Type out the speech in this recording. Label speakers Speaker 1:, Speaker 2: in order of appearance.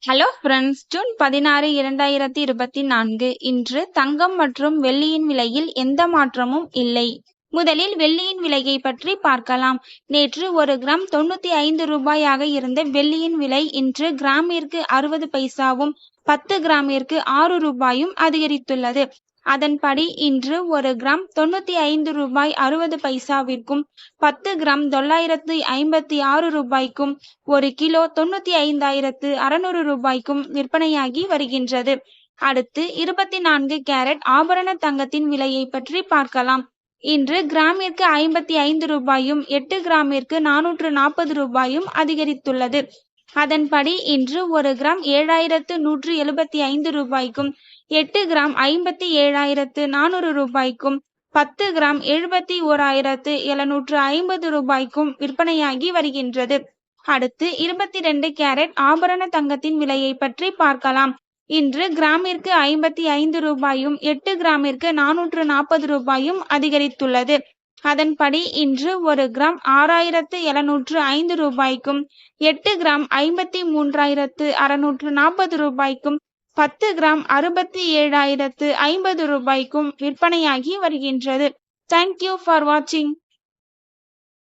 Speaker 1: Hello friends, June 16, 2024 இன்று தங்கம் மற்றும் வெள்ளியின் விலையில் எந்த மாற்றமும் இல்லை. முதலில் வெள்ளியின் விலையை பற்றி பார்க்கலாம். நேற்று ஒரு கிராம் 95 ரூபாயாக இருந்த வெள்ளியின் விலை இன்று கிராமிற்கு 60 பைசாவும் 10 கிராமிற்கு 6 ரூபாயும் அதிகரித்துள்ளது. அதன்படி இன்று ஒரு கிராம் 95 ரூபாய் 60 பைசாவிற்கும் 10 கிராம் 956 ரூபாய்க்கும் ஒரு கிலோ 95,600 ரூபாய்க்கும் விற்பனையாகி வருகின்றது. அடுத்து 24 கேரட் ஆபரண தங்கத்தின் விலையை பற்றி பார்க்கலாம். இன்று கிராமிற்கு 55 ரூபாயும் 8 கிராமிற்கு 440 ரூபாயும் அதிகரித்துள்ளது. அதன்படி இன்று ஒரு கிராம் 7,175 ரூபாய்க்கும் 8 கிராம் 57,400 ரூபாய்க்கும் 10 கிராம் 71,750 ரூபாய்க்கும் விற்பனையாகி வருகின்றது. அடுத்து 22 கேரட் ஆபரண தங்கத்தின் விலையை பற்றி பார்க்கலாம். இன்று கிராமிற்கு 55 ரூபாயும் 8 கிராமிற்கு 440 ரூபாயும் அதிகரித்துள்ளது. அதன்படி இன்று ஒரு கிராம் 6,705 ரூபாய்க்கும் 8 கிராம் 53,640 ரூபாய்க்கும் 10 கிராம் 67,050 ரூபாய்க்கும் விற்பனையாகி வருகின்றது. தேங்க்யூ ஃபார் வாட்சிங்.